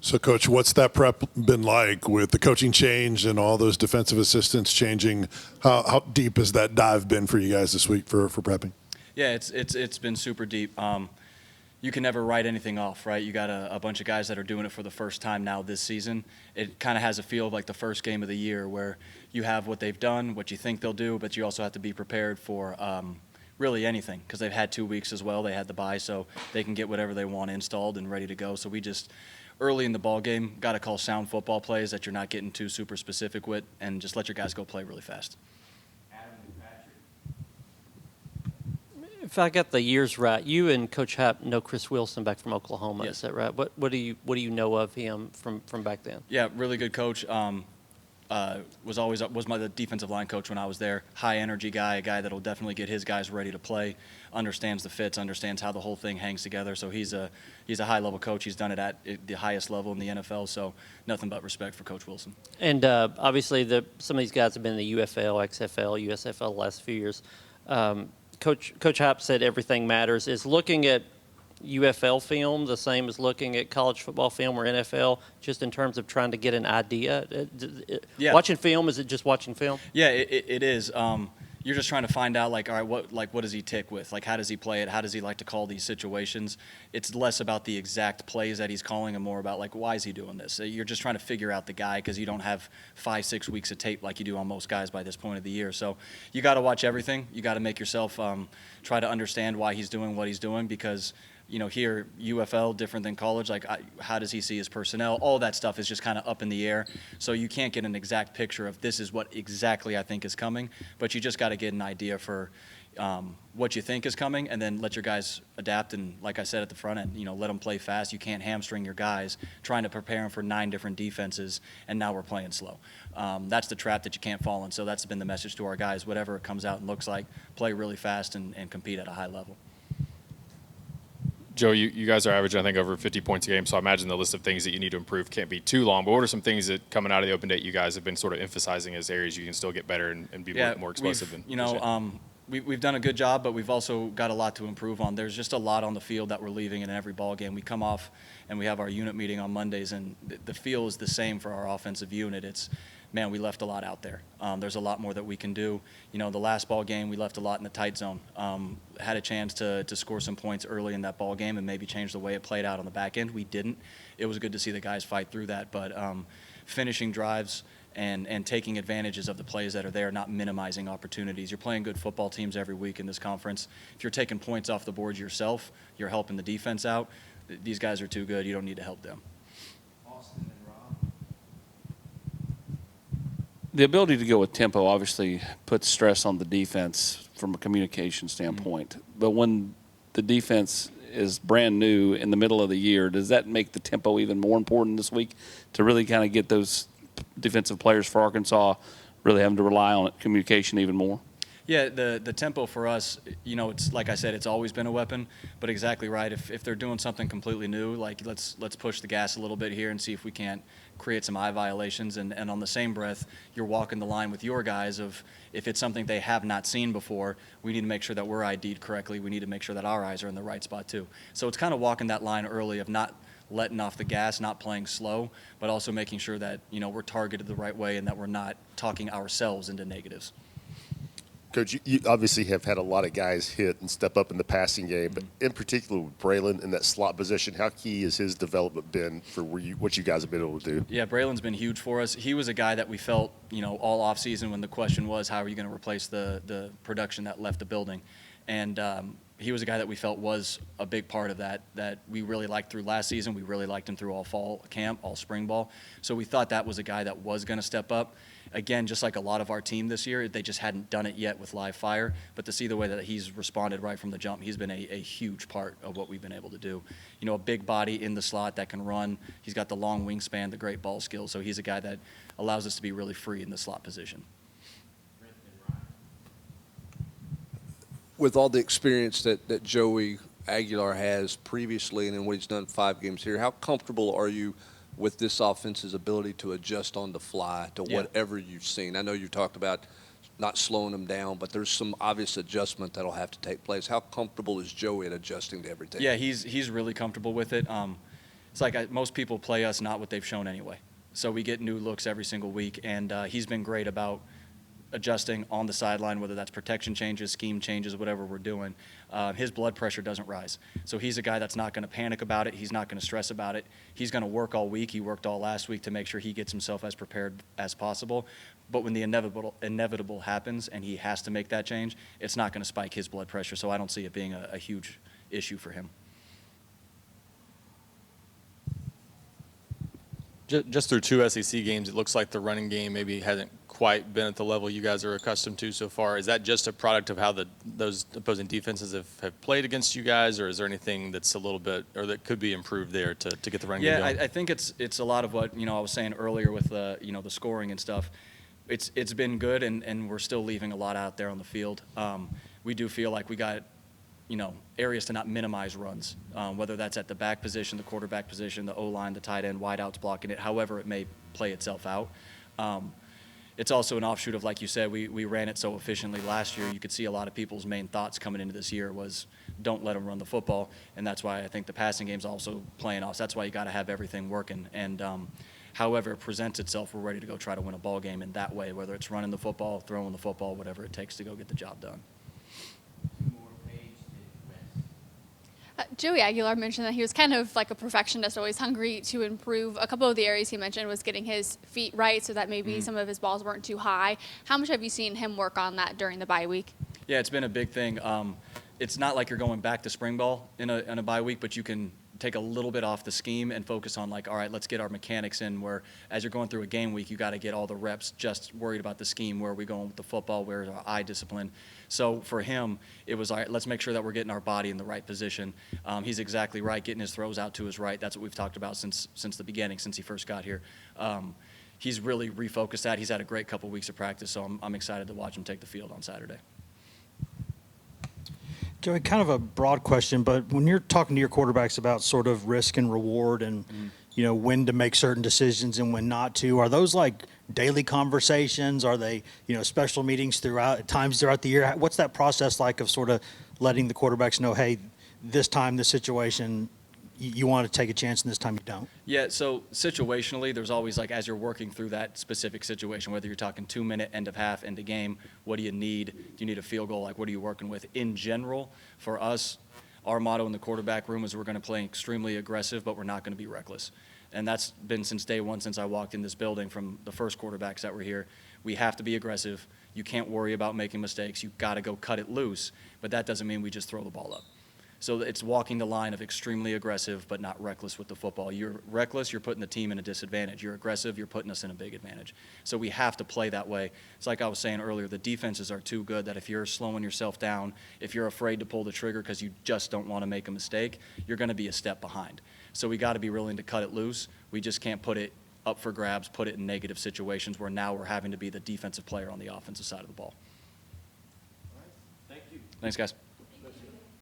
So, Coach, what's that prep been like with the coaching change and all those defensive assistants changing? How deep has that dive been for you guys this week for prepping? Yeah, it's been super deep. You can never write anything off, right? You got a bunch of guys that are doing it for the first time now this season. It kind of has a feel of like the first game of the year where you have what they've done, what you think they'll do, but you also have to be prepared for really anything because they've had 2 weeks as well. They had the bye, so they can get whatever they want installed and ready to go. So we just, early in the ball game, got to call sound football plays that you're not getting too super specific with and just let your guys go play really fast. If I got the years right, you and Coach Happ know Chris Wilson back from Oklahoma. Yes. Is that right? What do you know of him from back then? Yeah, really good coach. Was my defensive line coach when I was there. High energy guy, a guy that'll definitely get his guys ready to play. Understands the fits, understands how the whole thing hangs together. So he's a high level coach. He's done it at the highest level in the NFL. So nothing but respect for Coach Wilson. And obviously, some of these guys have been in the UFL, XFL, USFL the last few years. Coach Happ said everything matters. Is looking at UFL film the same as looking at college football film or NFL, just in terms of trying to get an idea? Yeah. Watching film, is it just watching film? Yeah, it is. You're just trying to find out, like, all right, what does he tick with? Like, how does he play it? How does he like to call these situations? It's less about the exact plays that he's calling and more about, like, why is he doing this? You're just trying to figure out the guy because you don't have 5-6 weeks of tape like you do on most guys by this point of the year. So you got to watch everything. You got to make yourself try to understand why he's doing what he's doing because – here, UFL, different than college. Like, how does he see his personnel? All that stuff is just kind of up in the air. So you can't get an exact picture of this is what exactly I think is coming. But you just got to get an idea for what you think is coming and then let your guys adapt. And like I said at the front end, let them play fast. You can't hamstring your guys trying to prepare them for 9 different defenses, and now we're playing slow. That's the trap that you can't fall in. So that's been the message to our guys. Whatever it comes out and looks like, play really fast and compete at a high level. Joe, you guys are averaging, I think, over 50 points a game, so I imagine the list of things that you need to improve can't be too long. But what are some things that, coming out of the open date, you guys have been sort of emphasizing as areas you can still get better and be more explosive? We've done a good job, but we've also got a lot to improve on. There's just a lot on the field that we're leaving in every ball game. We come off and we have our unit meeting on Mondays, and the feel is the same for our offensive unit. It's, man, we left a lot out there. There's a lot more that we can do. The last ball game, we left a lot in the tight zone. Had a chance to score some points early in that ball game and maybe change the way it played out on the back end. We didn't. It was good to see the guys fight through that. But finishing drives and taking advantages of the plays that are there, not minimizing opportunities. You're playing good football teams every week in this conference. If you're taking points off the board yourself, you're helping the defense out. These guys are too good. You don't need to help them. The ability to go with tempo obviously puts stress on the defense from a communication standpoint. Mm-hmm. But when the defense is brand new in the middle of the year, does that make the tempo even more important this week to really kind of get those defensive players for Arkansas really having to rely on communication even more? Yeah, the tempo for us, it's like I said, it's always been a weapon, but exactly right. If they're doing something completely new, like let's push the gas a little bit here and see if we can't create some eye violations. And on the same breath, you're walking the line with your guys of if it's something they have not seen before, we need to make sure that we're ID'd correctly. We need to make sure that our eyes are in the right spot too. So it's kind of walking that line early of not letting off the gas, not playing slow, but also making sure that, we're targeted the right way and that we're not talking ourselves into negatives. Coach, you obviously have had a lot of guys hit and step up in the passing game, but in particular with Braylon in that slot position, how key has his development been for what you guys have been able to do? Yeah, Braylon's been huge for us. He was a guy that we felt, all offseason when the question was, how are you going to replace the production that left the building? And he was a guy that we felt was a big part of that we really liked through last season. We really liked him through all fall camp, all spring ball. So we thought that was a guy that was going to step up. Again, just like a lot of our team this year, they just hadn't done it yet with live fire. But to see the way that he's responded right from the jump, he's been a huge part of what we've been able to do. A big body in the slot that can run. He's got the long wingspan, the great ball skills. So he's a guy that allows us to be really free in the slot position. With all the experience that Joey Aguilar has previously and in what he's done 5 games here, how comfortable are you with this offense's ability to adjust on the fly to whatever you've seen? I know you talked about not slowing them down, but there's some obvious adjustment that'll have to take place. How comfortable is Joey at adjusting to everything? Yeah, he's really comfortable with it. it's like most people play us not what they've shown anyway. So we get new looks every single week, and he's been great about adjusting on the sideline, whether that's protection changes, scheme changes, whatever we're doing. His blood pressure doesn't rise. So he's a guy that's not going to panic about it. He's not going to stress about it. He's going to work all week. He worked all last week to make sure he gets himself as prepared as possible. But when the inevitable happens and he has to make that change, it's not going to spike his blood pressure. So I don't see it being a huge issue for him. Just through 2 SEC games, it looks like the running game maybe hasn't quite been at the level you guys are accustomed to so far. Is that just a product of how those opposing defenses have played against you guys, or is there anything that's a little bit, or that could be improved there to get the running game going? Yeah, I think it's a lot of what I was saying earlier with the scoring and stuff. It's been good, and we're still leaving a lot out there on the field. We do feel like we got areas to not minimize runs, whether that's at the back position, the quarterback position, the O-line, the tight end, wideouts blocking it, however it may play itself out. It's also an offshoot of, like you said, we ran it so efficiently last year. You could see a lot of people's main thoughts coming into this year was don't let them run the football, and that's why I think the passing game's also playing off. So that's why you got to have everything working, and however it presents itself, we're ready to go try to win a ball game in that way, whether it's running the football, throwing the football, whatever it takes to go get the job done. Joey Aguilar mentioned that he was kind of like a perfectionist, always hungry to improve. A couple of the areas he mentioned was getting his feet right so that maybe some of his balls weren't too high. How much have you seen him work on that during the bye week? Yeah, it's been a big thing. It's not like you're going back to spring ball in a bye week, but you can take a little bit off the scheme and focus on all right, let's get our mechanics in, where as you're going through a game week, you got to get all the reps just worried about the scheme, where are we going with the football, where's our eye discipline. So for him, it was all right, let's make sure that we're getting our body in the right position. He's exactly right, getting his throws out to his right. That's what we've talked about since the beginning, since he first got here. He's really refocused that. He's had a great couple weeks of practice, so I'm excited to watch him take the field on Saturday. Joey, kind of a broad question, but when you're talking to your quarterbacks about sort of risk and reward and, when to make certain decisions and when not to, are those like daily conversations? Are they, special meetings times throughout the year? What's that process like of sort of letting the quarterbacks know, hey, this time, this situation, you want to take a chance and this time you don't? Yeah, so situationally, there's always as you're working through that specific situation, whether you're talking 2-minute, end of half, end of game, what do you need? Do you need a field goal? What are you working with? In general, for us, our motto in the quarterback room is we're going to play extremely aggressive, but we're not going to be reckless. And that's been since day one, since I walked in this building, from the first quarterbacks that were here. We have to be aggressive. You can't worry about making mistakes. You've got to go cut it loose, but that doesn't mean we just throw the ball up. So it's walking the line of extremely aggressive but not reckless with the football. You're reckless, you're putting the team in a disadvantage. You're aggressive, you're putting us in a big advantage. So we have to play that way. It's like I was saying earlier, the defenses are too good that if you're slowing yourself down, if you're afraid to pull the trigger because you just don't want to make a mistake, you're going to be a step behind. So we got to be willing to cut it loose. We just can't put it up for grabs, put it in negative situations where now we're having to be the defensive player on the offensive side of the ball. Thank you. Thanks, guys.